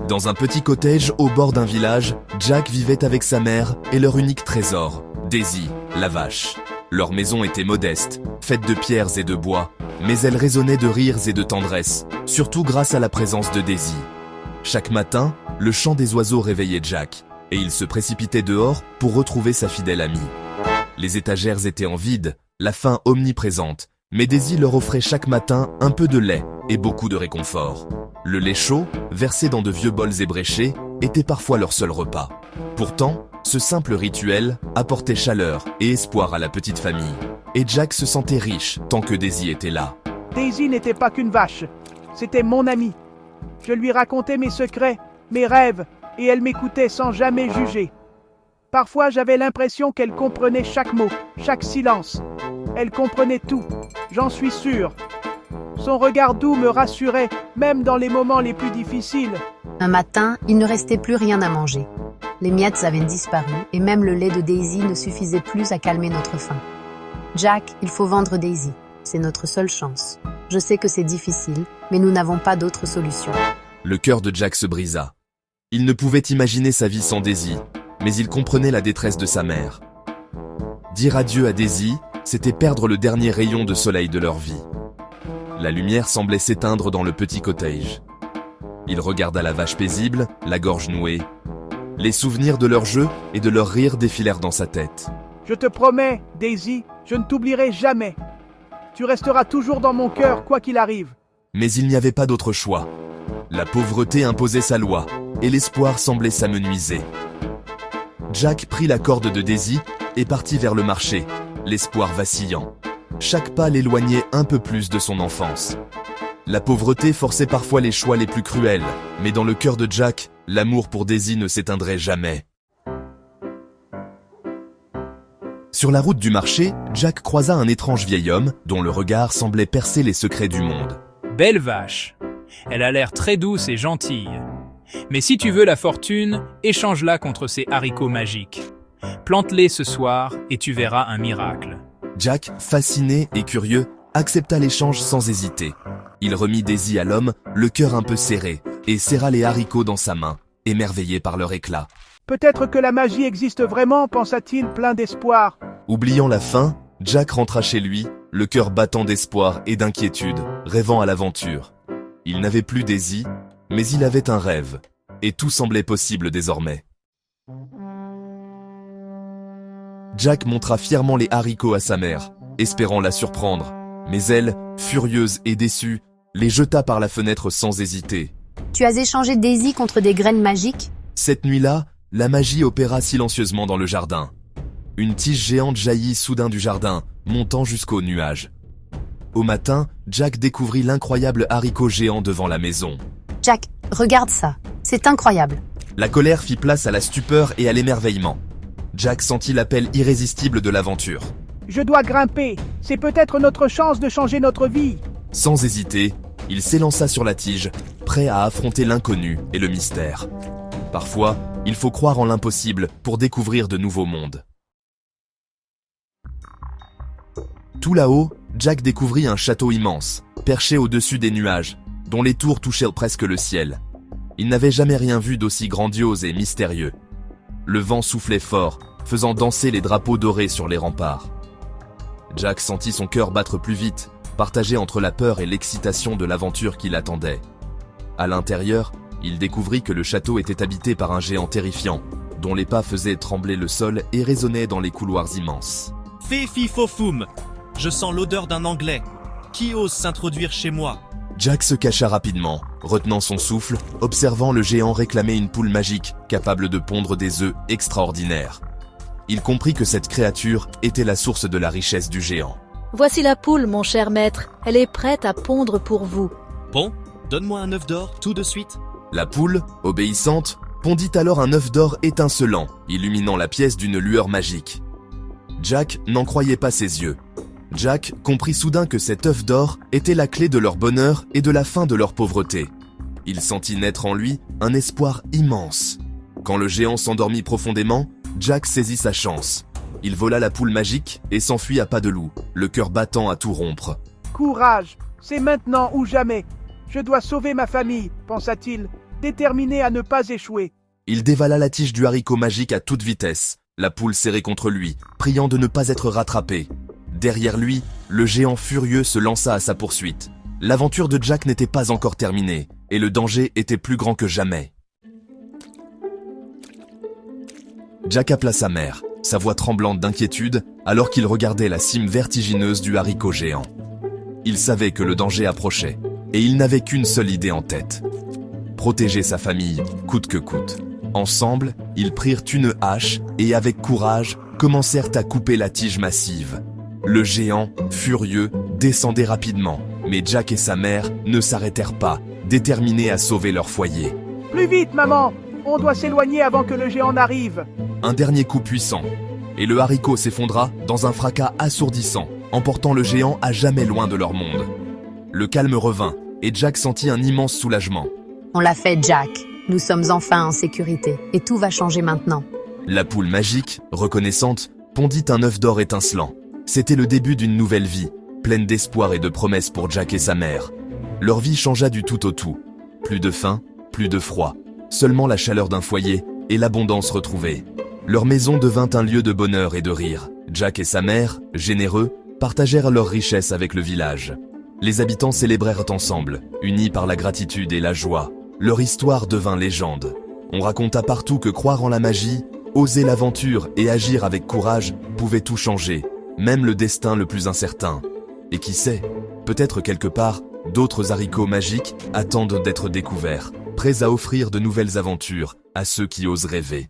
Dans un petit cottage au bord d'un village, Jack vivait avec sa mère et leur unique trésor, Daisy, la vache. Leur maison était modeste, faite de pierres et de bois, mais elle résonnait de rires et de tendresse, surtout grâce à la présence de Daisy. Chaque matin, le chant des oiseaux réveillait Jack, et il se précipitait dehors pour retrouver sa fidèle amie. Les étagères étaient en vide, la faim omniprésente, mais Daisy leur offrait chaque matin un peu de lait et beaucoup de réconfort. Le lait chaud, versé dans de vieux bols ébréchés, était parfois leur seul repas. Pourtant, ce simple rituel apportait chaleur et espoir à la petite famille. Et Jack se sentait riche tant que Daisy était là. Daisy n'était pas qu'une vache, c'était mon amie. Je lui racontais mes secrets, mes rêves, et elle m'écoutait sans jamais juger. Parfois, j'avais l'impression qu'elle comprenait chaque mot, chaque silence. Elle comprenait tout, j'en suis sûr. Son regard doux me rassurait, même dans les moments les plus difficiles. Un matin, il ne restait plus rien à manger. Les miettes avaient disparu et même le lait de Daisy ne suffisait plus à calmer notre faim. Jack, il faut vendre Daisy. C'est notre seule chance. Je sais que c'est difficile, mais nous n'avons pas d'autre solution. Le cœur de Jack se brisa. Il ne pouvait imaginer sa vie sans Daisy, mais il comprenait la détresse de sa mère. Dire adieu à Daisy, c'était perdre le dernier rayon de soleil de leur vie. La lumière semblait s'éteindre dans le petit cottage. Il regarda la vache paisible, la gorge nouée. Les souvenirs de leur jeu et de leur rire défilèrent dans sa tête. Je te promets, Daisy, je ne t'oublierai jamais. Tu resteras toujours dans mon cœur, quoi qu'il arrive. Mais il n'y avait pas d'autre choix. La pauvreté imposait sa loi, et l'espoir semblait s'amenuiser. Jack prit la corde de Daisy et partit vers le marché, l'espoir vacillant. Chaque pas l'éloignait un peu plus de son enfance. La pauvreté forçait parfois les choix les plus cruels, mais dans le cœur de Jack, l'amour pour Daisy ne s'éteindrait jamais. Sur la route du marché, Jack croisa un étrange vieil homme dont le regard semblait percer les secrets du monde. Belle vache. Elle a l'air très douce et gentille. Mais si tu veux la fortune, échange-la contre ces haricots magiques. Plante-les ce soir et tu verras un miracle. Jack, fasciné et curieux, accepta l'échange sans hésiter. Il remit Daisy à l'homme, le cœur un peu serré, et serra les haricots dans sa main, émerveillé par leur éclat. Peut-être que la magie existe vraiment, pensa-t-il, plein d'espoir. Oubliant la faim, Jack rentra chez lui, le cœur battant d'espoir et d'inquiétude, rêvant à l'aventure. Il n'avait plus Daisy, mais il avait un rêve, et tout semblait possible désormais. Jack montra fièrement les haricots à sa mère, espérant la surprendre, mais elle, furieuse et déçue, les jeta par la fenêtre sans hésiter. Tu as échangé Daisy contre des graines magiques? Cette nuit-là, la magie opéra silencieusement dans le jardin. Une tige géante jaillit soudain du jardin, montant jusqu'aux nuages. Au matin, Jack découvrit l'incroyable haricot géant devant la maison. Jack, regarde ça. C'est incroyable. La colère fit place à la stupeur et à l'émerveillement. Jack sentit l'appel irrésistible de l'aventure. Je dois grimper. C'est peut-être notre chance de changer notre vie. Sans hésiter, il s'élança sur la tige, prêt à affronter l'inconnu et le mystère. Parfois, il faut croire en l'impossible pour découvrir de nouveaux mondes. Tout là-haut, Jack découvrit un château immense, perché au-dessus des nuages, dont les tours touchaient presque le ciel. Il n'avait jamais rien vu d'aussi grandiose et mystérieux. Le vent soufflait fort, faisant danser les drapeaux dorés sur les remparts. Jack sentit son cœur battre plus vite, partagé entre la peur et l'excitation de l'aventure qui l'attendait. À l'intérieur, il découvrit que le château était habité par un géant terrifiant, dont les pas faisaient trembler le sol et résonnaient dans les couloirs immenses. Fé-fi-fo-foum. Je sens l'odeur d'un Anglais. Qui ose s'introduire chez moi? Jack se cacha rapidement, retenant son souffle, observant le géant réclamer une poule magique capable de pondre des œufs extraordinaires. Il comprit que cette créature était la source de la richesse du géant. Voici la poule, mon cher maître. Elle est prête à pondre pour vous. Bon, donne-moi un œuf d'or tout de suite. La poule, obéissante, pondit alors un œuf d'or étincelant, illuminant la pièce d'une lueur magique. Jack n'en croyait pas ses yeux. Jack comprit soudain que cet œuf d'or était la clé de leur bonheur et de la fin de leur pauvreté. Il sentit naître en lui un espoir immense. Quand le géant s'endormit profondément, Jack saisit sa chance. Il vola la poule magique et s'enfuit à pas de loup, le cœur battant à tout rompre. Courage, c'est maintenant ou jamais. Je dois sauver ma famille, pensa-t-il, déterminé à ne pas échouer. Il dévala la tige du haricot magique à toute vitesse, la poule serrée contre lui, priant de ne pas être rattrapé. Derrière lui, le géant furieux se lança à sa poursuite. L'aventure de Jack n'était pas encore terminée, et le danger était plus grand que jamais. Jack appela sa mère, sa voix tremblante d'inquiétude, alors qu'il regardait la cime vertigineuse du haricot géant. Il savait que le danger approchait, et il n'avait qu'une seule idée en tête. Protéger sa famille, coûte que coûte. Ensemble, ils prirent une hache et avec courage, commencèrent à couper la tige massive. Le géant, furieux, descendait rapidement, mais Jack et sa mère ne s'arrêtèrent pas, déterminés à sauver leur foyer. Plus vite, maman! On doit s'éloigner avant que le géant n'arrive. Un dernier coup puissant, et le haricot s'effondra dans un fracas assourdissant, emportant le géant à jamais loin de leur monde. Le calme revint, et Jack sentit un immense soulagement. On l'a fait, Jack. Nous sommes enfin en sécurité, et tout va changer maintenant. La poule magique, reconnaissante, pondit un œuf d'or étincelant. C'était le début d'une nouvelle vie, pleine d'espoir et de promesses pour Jack et sa mère. Leur vie changea du tout au tout. Plus de faim, plus de froid. Seulement la chaleur d'un foyer et l'abondance retrouvée. Leur maison devint un lieu de bonheur et de rire. Jack et sa mère, généreux, partagèrent leurs richesses avec le village. Les habitants célébrèrent ensemble, unis par la gratitude et la joie. Leur histoire devint légende. On raconta partout que croire en la magie, oser l'aventure et agir avec courage pouvait tout changer, même le destin le plus incertain. Et qui sait, peut-être quelque part, d'autres haricots magiques attendent d'être découverts, prêts à offrir de nouvelles aventures à ceux qui osent rêver.